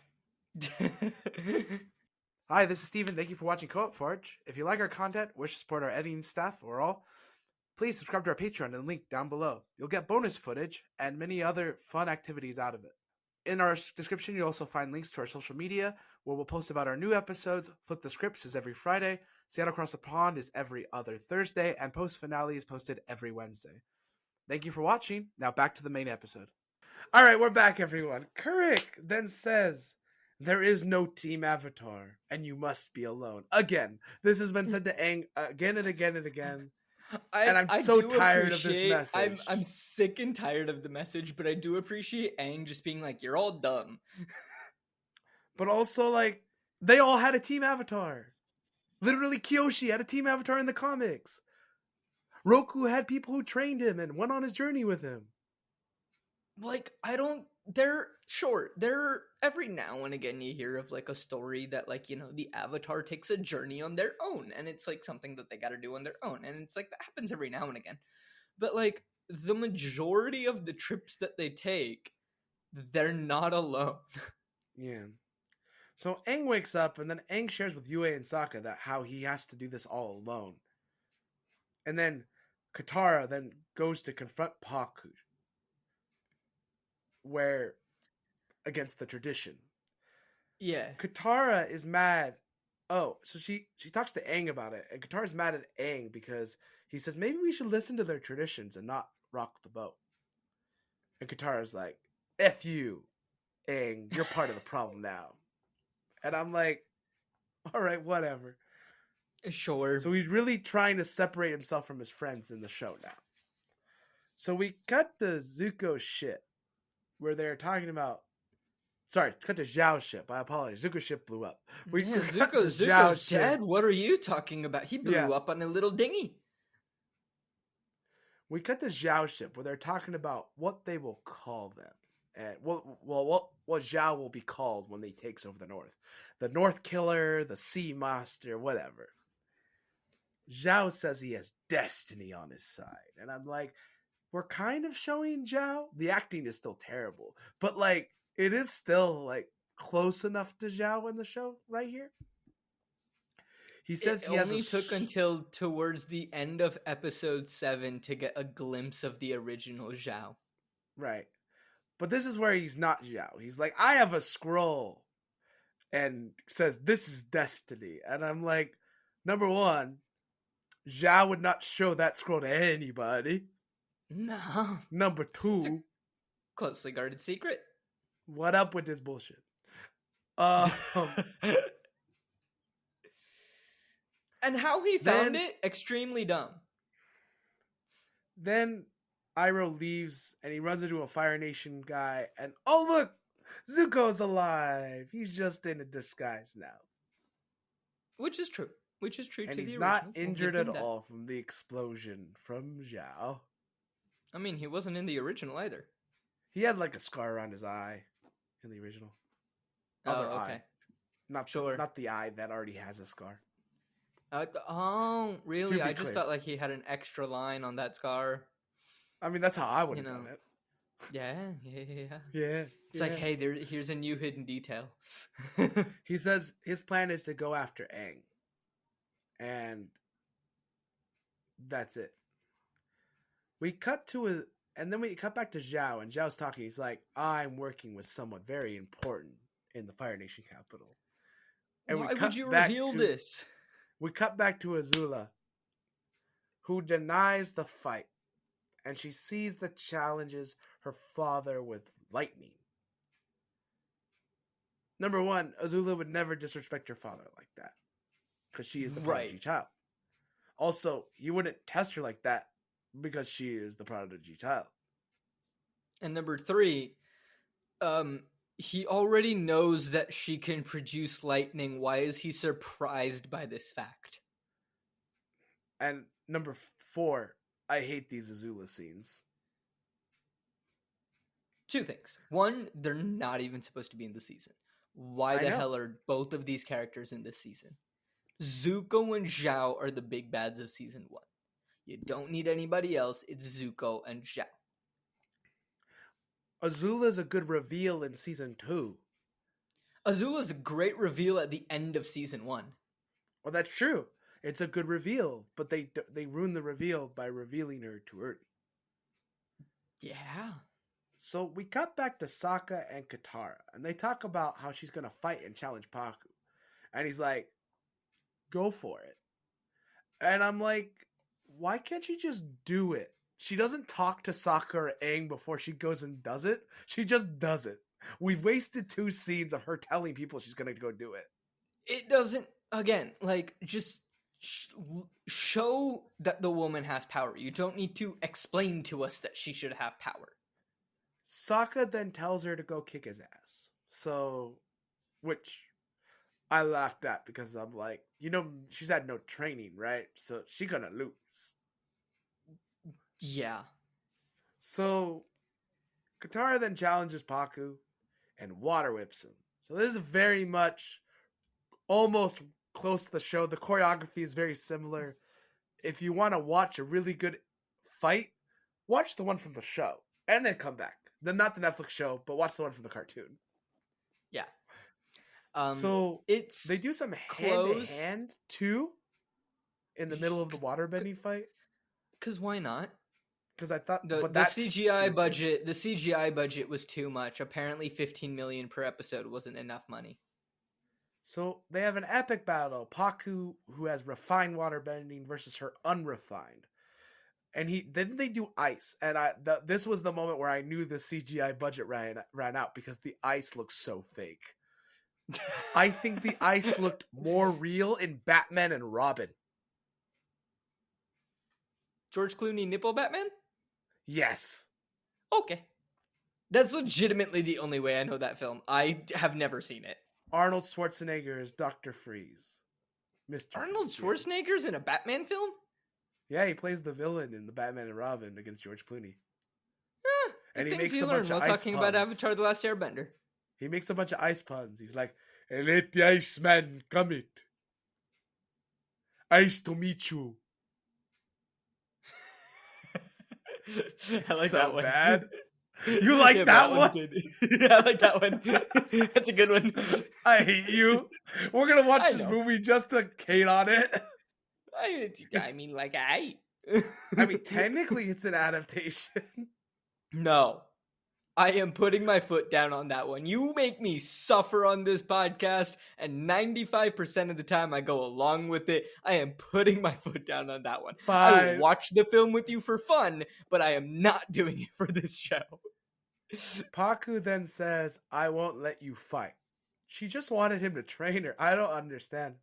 Hi, this is Stephen. Thank you for watching Co-op Forge. If you like our content, wish to support our editing staff or all, please subscribe to our Patreon and link down below. You'll get bonus footage and many other fun activities out of it. In our description, you'll also find links to our social media, where we'll post about our new episodes. Flip the Scripts is every Friday, Seattle Across the Pond is every other Thursday, and Post Finale is posted every Wednesday. Thank you for watching. Now back to the main episode. All right, we're back, everyone. Kuruk then says, there is no Team Avatar, and you must be alone. Again, this has been said to Aang again and again and again. And I'm so tired of this message. I'm sick and tired of the message, but I do appreciate Aang just being like, you're all dumb. But also, like, they all had a Team Avatar. Literally, Kyoshi had a Team Avatar in the comics. Roku had people who trained him and went on his journey with him. Like, every now and again you hear of like a story that like, the Avatar takes a journey on their own, and it's like something that they gotta do on their own, and it's like that happens every now and again. But like, the majority of the trips that they take, they're not alone. Yeah. So Aang wakes up, and then Aang shares with Yue and Sokka that how he has to do this all alone. And then Katara then goes to confront Paku, where against the tradition. Yeah. Katara is mad. Oh, so she talks to Aang about it, and Katara's mad at Aang because he says maybe we should listen to their traditions and not rock the boat. And Katara's like, F you, Aang, you're part of the problem now. And I'm like, all right, whatever. Sure. So he's really trying to separate himself from his friends in the show now. So we cut the Zuko ship, where they're talking about... Sorry, cut the Zhao ship. I apologize. Zuko ship blew up. Zuko's dead? What are you talking about? He blew up on a little dinghy. We cut the Zhao ship, where they're talking about what they will call them. And what Zhao will be called when he takes over the North. The North Killer, the Sea Master, whatever. Zhao says he has destiny on his side. And I'm like, we're kind of showing Zhao. The acting is still terrible. But like, it is still like close enough to Zhao in the show right here. He says he only took until towards the end of episode 7 to get a glimpse of the original Zhao. Right. But this is where he's not Zhao. He's like, I have a scroll. And says, this is destiny. And I'm like, number one, Zhao would not show that scroll to anybody. No. Number two, Closely guarded secret. What up with this bullshit? Um, And how he found Then- it, extremely dumb. then Iroh leaves and he runs into a Fire Nation guy, and oh look, Zuko's alive. He's just in a disguise now. Which is true. Which is true And to he's the not original. We'll injured give at him that. all from the explosion from Zhao. I mean, he wasn't in the original either. He had like a scar around his eye in the original. Other Oh, eye. okay. Not Sure. Not the eye that already has a scar. Oh, really? To be I just clear. thought like he had an extra line on that scar. I mean, that's how I would have You know. done it. Yeah. Yeah. It's like, hey, here's a new hidden detail. He says his plan is to go after Aang. And that's it. We cut back to Zhao, and Zhao's talking. He's like, I'm working with someone very important in the Fire Nation capital. And Why would you reveal this? We cut back to Azula, who denies the fight, and she sees the challenges her father with lightning. Number one, Azula would never disrespect her father like that, because she is the prodigy child. Also, he wouldn't test her like that because she is the prodigy child. And number 3, he already knows that she can produce lightning. Why is he surprised by this fact? And number 4, I hate these Azula scenes. 2 things. 1, they're not even supposed to be in the season. Why the hell are both of these characters in this season? Zuko and Zhao are the big bads of season 1. You don't need anybody else. It's Zuko and Zhao. Azula's a good reveal in season 2. Azula's a great reveal at the end of season 1. Well, that's true. It's a good reveal, but they ruin the reveal by revealing her too early. Yeah. So we cut back to Sokka and Katara, and they talk about how she's going to fight and challenge Pakku. And he's like, go for it. And I'm like, why can't she just do it? She doesn't talk to Sokka or Aang before she goes and does it. She just does it. We've wasted 2 scenes of her telling people she's going to go do it. It doesn't, again, like, just show that the woman has power. You don't need to explain to us that she should have power. Sokka then tells her to go kick his ass. So, which I laughed at because I'm like, she's had no training, right? So she gonna lose. Yeah. So Katara then challenges Pakku and water whips him. So this is very much almost close to the show. The choreography is very similar. If you want to watch a really good fight, watch the one from the show and then come back. Not the Netflix show, but watch the one from the cartoon. Yeah. So it's they do some close. hand-to-hand too in the middle of the waterbending fight. Because why not? Because I thought The CGI budget. The CGI budget was too much. Apparently, 15 million per episode wasn't enough money. So they have an epic battle. Pakku, who has refined waterbending, versus her unrefined. And they do ice, and this was the moment where I knew the CGI budget ran out because the ice looks so fake. I think the ice looked more real in Batman and Robin. George Clooney nipple Batman? Yes. Okay. That's legitimately the only way I know that film. I have never seen it. Arnold Schwarzenegger is Dr. Freeze. Mr. Arnold Freeze. Schwarzenegger's in a Batman film? Yeah, he plays the villain in the Batman and Robin against George Clooney. And he he makes makes a bunch of while ice talking about puns. Avatar: The Last Airbender. He makes a bunch of ice puns. He's like, let the Iceman come it. Ice to meet you. I like so that one. Bad. You like that one? Yeah, I like that one. That's a good one. I hate you. We're going to watch I this know. movie just to hate on it. I mean, like, I mean, technically it's an adaptation. No. I am putting my foot down on that one. You make me suffer on this podcast, and 95% of the time I go along with it. I am putting my foot down on that one. I will Fine. watch the film with you for fun, but I am not doing it for this show. Paku then says, I won't let you fight. She just wanted him to train her. I don't understand.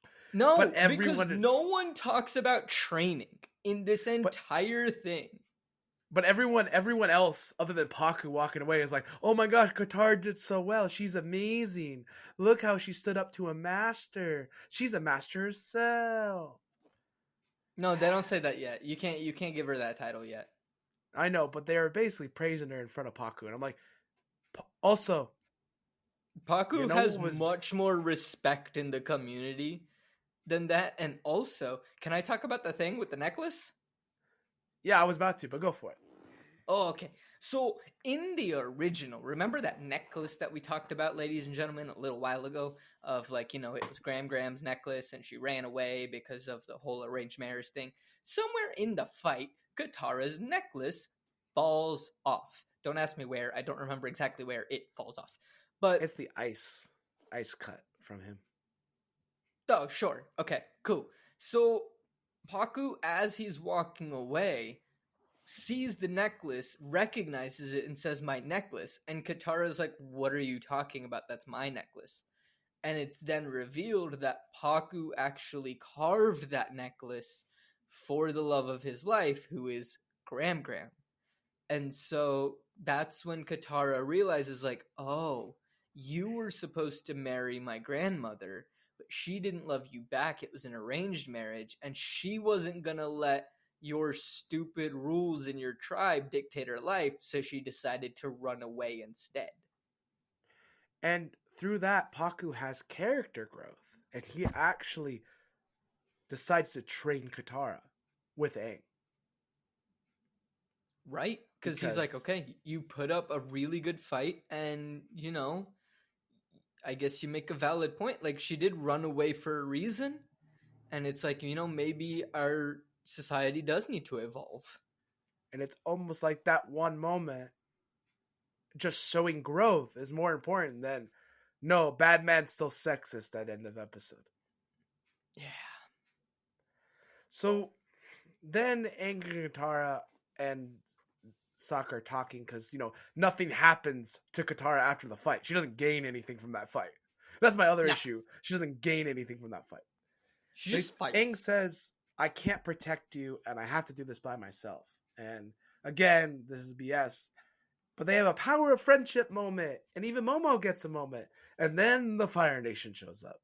But No, because everyone no one talks about training in this but entire thing. but everyone else other than Paku walking away is like, oh my gosh, Katara did so well. She's amazing. Look how she stood up to a master. She's a master herself. No, they don't say that yet. You can't give her that title yet. I know, but they are basically praising her in front of Paku. And I'm like, also, you Paku know has what was much more respect in the community than that. And also, can I talk about the thing with the necklace? yeah, I was about to, but go for it. Oh, okay. So in the original, remember that necklace that we talked about, ladies and gentlemen, a little while ago? Of like, it was Graham's necklace and she ran away because of the whole arranged marriage thing. Somewhere in the fight, Katara's necklace falls off. Don't ask me where. I don't remember exactly where it falls off. But It's the ice cut from him. oh, sure. Okay, cool. So Paku, as he's walking away, sees the necklace, recognizes it, and says, "My necklace." And Katara's like, "What are you talking about? That's my necklace." And it's then revealed that Paku actually carved that necklace for the love of his life, who is Graham. And so that's when Katara realizes, like, oh, you were supposed to marry my grandmother, but she didn't love you back. It was an arranged marriage, and she wasn't gonna let your stupid rules in your tribe dictate her life, so she decided to run away instead. And through that, Paku has character growth. And he actually decides to train Katara with Aang. Right? Because he's like, Because okay, you put up a really good fight, and, I guess you make a valid point. Like, she did run away for a reason, and it's like, maybe our society does need to evolve. and it's almost like that one moment just showing growth is more important than no, bad man's still sexist at end of episode. Yeah. So then Aang and Katara and Sokka are talking because, nothing happens to Katara after the fight. She doesn't gain anything from that fight. That's my other No, issue. She doesn't gain anything from that fight. she just Aang fights. says, I can't protect you and I have to do this by myself. And again, this is BS. But they have a power of friendship moment. And even Momo gets a moment. And then the Fire Nation shows up.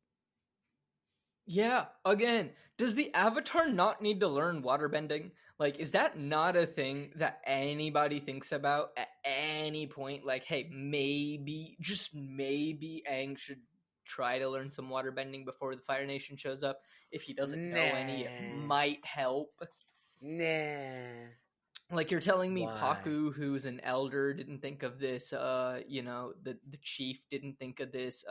Yeah, again, does the Avatar not need to learn waterbending? Like, is that not a thing that anybody thinks about at any point? Like, hey, maybe, just maybe Aang should try to learn some waterbending before the Fire Nation shows up. If he doesn't know any, it Nah. might help. Nah. Like, you're telling me Why? Paku, who's an elder, didn't think of this, the chief didn't think of this,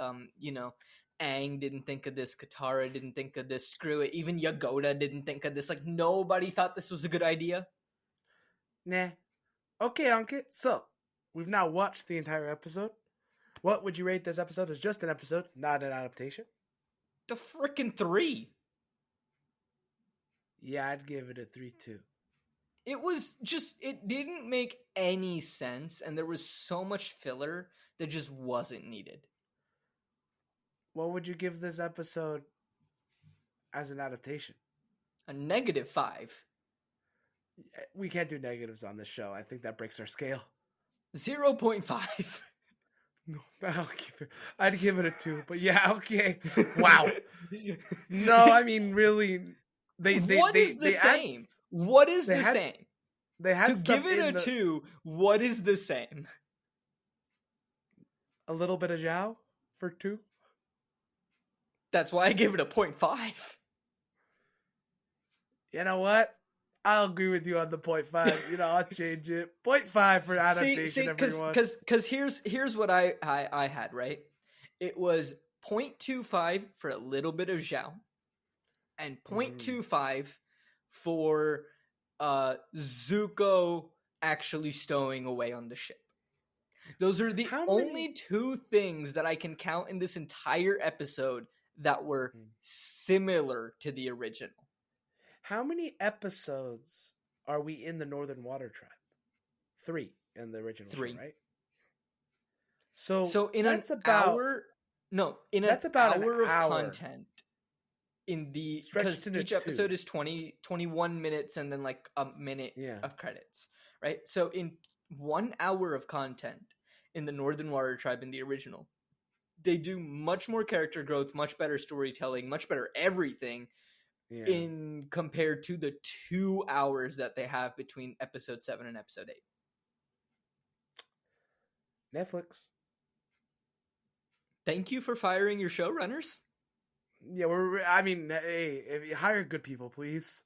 Aang didn't think of this, Katara didn't think of this, screw it, even Yagoda didn't think of this, like, nobody thought this was a good idea? Nah. Okay, Ankit. So, we've now watched the entire episode. What would you rate this episode as just an episode, not an adaptation? The frickin' 3. Yeah, I'd give it a 3-2. It was just, it didn't make any sense, and there was so much filler that just wasn't needed. What would you give this episode as an adaptation? A -5. We can't do negatives on this show. I think that breaks our scale. 0.5. No, I'd give it a 2. But yeah, okay. Wow. No, I mean, really, What is the same? What is the same? They had To stuff give it in a 2, what is the same? a little bit of Zhao for 2. That's why I gave it a 0.5. You know what? I'll agree with you on the 0.5. I'll change it. 0.5 for adaptation, everyone. Because here's what I had, right? It was 0.25 for a little bit of Zhao, and 0.25 for Zuko actually stowing away on the ship. Those are the only 2 things that I can count in this entire episode that were similar to the original. How many episodes are we in the Northern Water Tribe? 3. in the original show, 3. right? So So in an that's about hour, no, in an that's about an hour of hour content in the, stretched because into each two. episode is 21 minutes and then like a minute Yeah. of credits, right? So in 1 hour of content in the Northern Warrior Tribe in the original, they do much more character growth, much better storytelling, much better everything Yeah. in compared to the 2 hours that they have between episode 7 and episode 8. Netflix. Thank you for firing your showrunners. Yeah, hey, if you hire good people, please.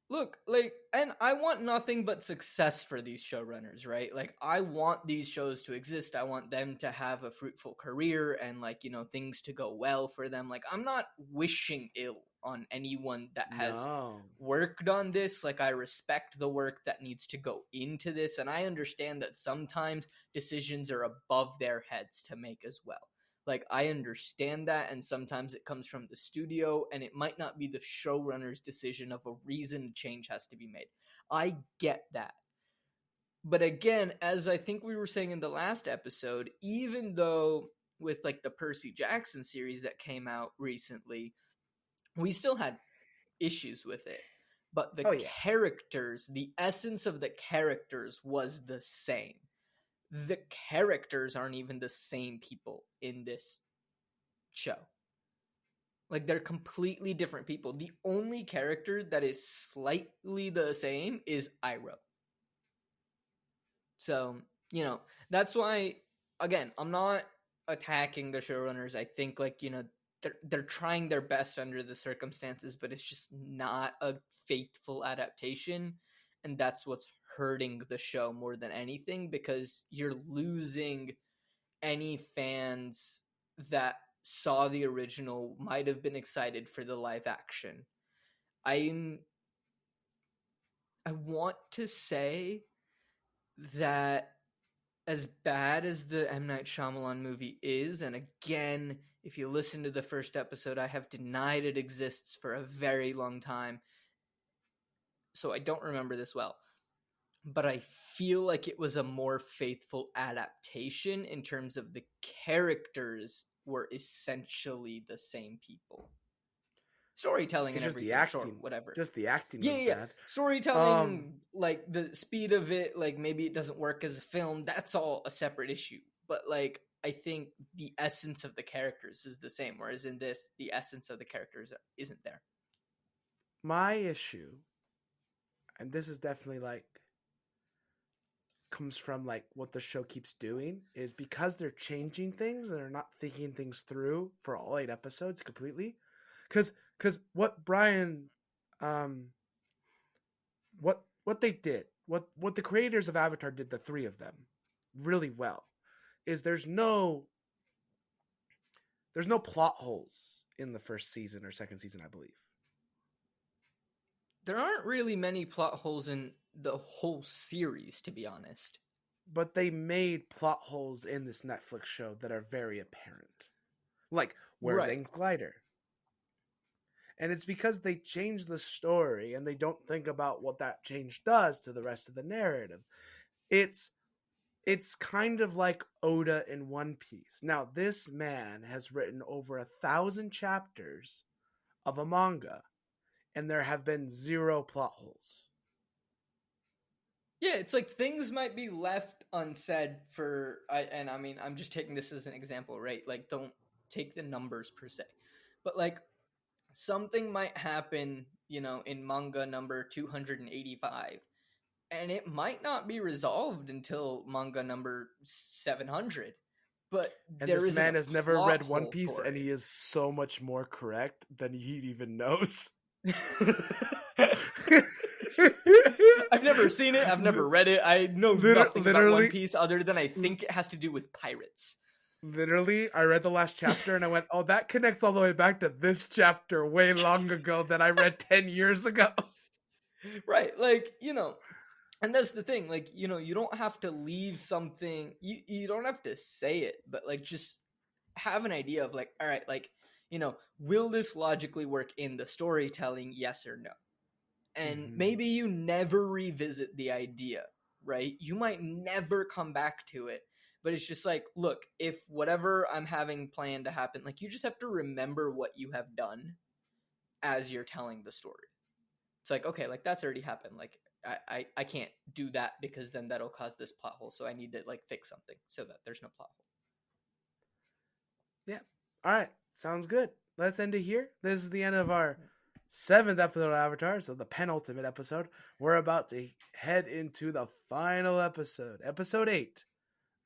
Look, like, and I want nothing but success for these showrunners, right? Like, I want these shows to exist. I want them to have a fruitful career and, like, things to go well for them. Like, I'm not wishing ill on anyone that has No. worked on this. Like, I respect the work that needs to go into this, and I understand that sometimes decisions are above their heads to make as well. Like, I understand that, and sometimes it comes from the studio, and it might not be the showrunner's decision of a reason change has to be made. I get that. But again, as I think we were saying in the last episode, even though with like the Percy Jackson series that came out recently, we still had issues with it. But the characters, the essence of the characters was the same. The characters aren't even the same people in this show. Like, they're completely different people. The only character that is slightly the same is Iroh. So, that's why, again, I'm not attacking the showrunners. I think, like, they're trying their best under the circumstances, but it's just not a faithful adaptation. And that's what's hurting the show more than anything, because you're losing any fans that saw the original, might have been excited for the live action. I want to say that as bad as the M. Night Shyamalan movie is, and again, if you listen to the first episode, I have denied it exists for a very long time, so I don't remember this well. But I feel like it was a more faithful adaptation in terms of the characters were essentially the same people. Storytelling and It's just everything, the acting. sure, whatever. Just the acting was bad. Storytelling, like the speed of it, like maybe it doesn't work as a film. That's all a separate issue. But like, I think the essence of the characters is the same. Whereas in this, the essence of the characters isn't there. My issue, and this is definitely like comes from like what the show keeps doing, is because they're changing things and they're not thinking things through for all 8 episodes completely. Because what Brian, what they did, what the creators of Avatar did, the 3 of them, really well, is there's no plot holes in the first season or second season, I believe. There aren't really many plot holes in the whole series, to be honest. But they made plot holes in this Netflix show that are very apparent. Like, where's Aang's glider? And it's because they change the story and they don't think about what that change does to the rest of the narrative. It's kind of like Oda in One Piece. Now, this man has written over 1,000 chapters of a manga, and there have been 0 plot holes. Yeah, it's like things might be left unsaid for, I'm just taking this as an example, right? Like, don't take the numbers per se. But like, something might happen, in manga number 285, and it might not be resolved until manga number 700. But and there this man has never read One Piece, and he is so much more correct than he even knows. I've never seen it. I've never read it. I know nothing about One Piece other than I think it has to do with pirates. Literally, I read the last chapter and I went, oh, that connects all the way back to this chapter way long ago that I read 10 years ago. Right. Like, and that's the thing. Like, you don't have to leave something. You don't have to say it, but like, just have an idea of like, all right, like, will this logically work in the storytelling? Yes or no? And maybe you never revisit the idea, right? You might never come back to it. But it's just like, look, if whatever I'm having planned to happen, like, you just have to remember what you have done as you're telling the story. It's like, okay, like, that's already happened. Like, I can't do that because then that'll cause this plot hole. So I need to, like, fix something so that there's no plot hole. Yeah. All right. Sounds good. Let's end it here. This is the end of our 7th episode of Avatar, so the penultimate episode. We're about to head into the final episode, episode 8.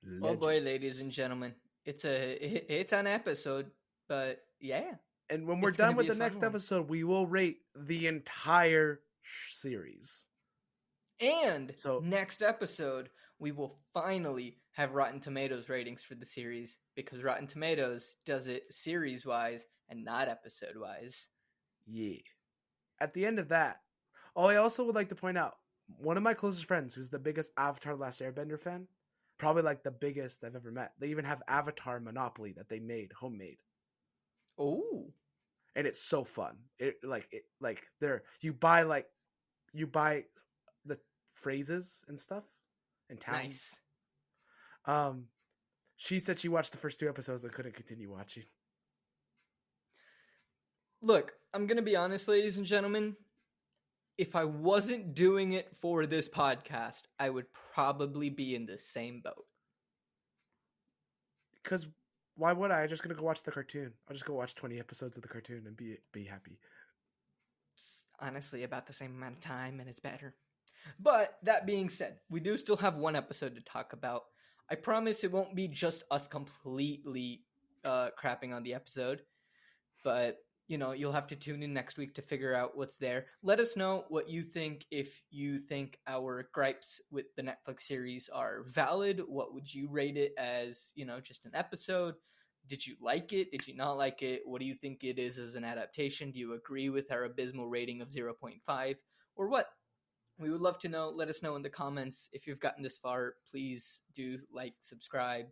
Legends. Oh boy, ladies and gentlemen, it's an episode, but yeah. And when we're done with the next episode, we will rate the entire series. And so next episode, we will finally have Rotten Tomatoes ratings for the series, because Rotten Tomatoes does it series-wise and not episode-wise. Yeah. At the end of that, I also would like to point out, one of my closest friends, who's the biggest Avatar Last Airbender fan, probably like the biggest I've ever met. They even have Avatar Monopoly that they made, homemade. Oh. And it's so fun. You buy the phrases and stuff and towns. Nice. She said she watched the first 2 episodes and couldn't continue watching. Look, I'm going to be honest, ladies and gentlemen. If I wasn't doing it for this podcast, I would probably be in the same boat. Because why would I? I'm just going to go watch the cartoon. I'll just go watch 20 episodes of the cartoon and be happy. It's honestly about the same amount of time, and it's better. But that being said, we do still have 1 episode to talk about. I promise it won't be just us completely crapping on the episode. But, you know, you'll have to tune in next week to figure out what's there. Let us know what you think. If you think our gripes with the Netflix series are valid, what would you rate it as, you know, just an episode? Did you like it? Did you not like it? What do you think it is as an adaptation? Do you agree with our abysmal rating of 0.5 or what? We would love to know. Let us know in the comments. If you've gotten this far, please do like, subscribe,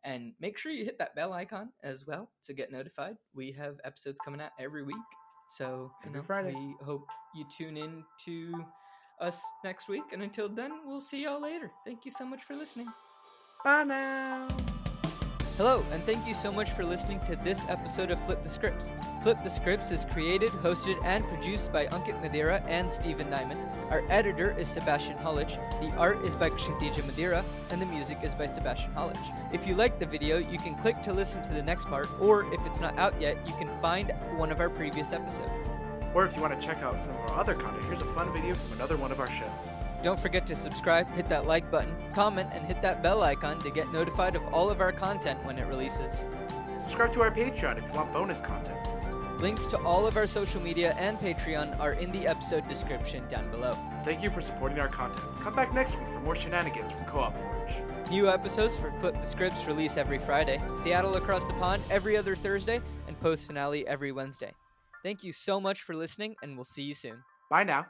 and make sure you hit that bell icon as well to get notified. We have episodes coming out every week. So, Friday. We hope you tune in to us next week. And until then, we'll see y'all later. Thank you so much for listening. Bye now. Hello, and thank you so much for listening to this episode of Flip the Scripts. Flip the Scripts is created, hosted, and produced by Ankit Madhira and Stephen Nieman. Our editor is Sebastien Hollich. The art is by Kshitija Madhira, and the music is by Sebastien Hollich. If you like the video, you can click to listen to the next part, or if it's not out yet, you can find one of our previous episodes. Or if you want to check out some of our other content, here's a fun video from another one of our shows. Don't forget to subscribe, hit that like button, comment, and hit that bell icon to get notified of all of our content when it releases. Subscribe to our Patreon if you want bonus content. Links to all of our social media and Patreon are in the episode description down below. Thank you for supporting our content. Come back next week for more shenanigans from Co-op Forge. New episodes for Flip the Scripts release every Friday, Seattle Across the Pond every other Thursday, and post finale every Wednesday. Thank you so much for listening, and we'll see you soon. Bye now.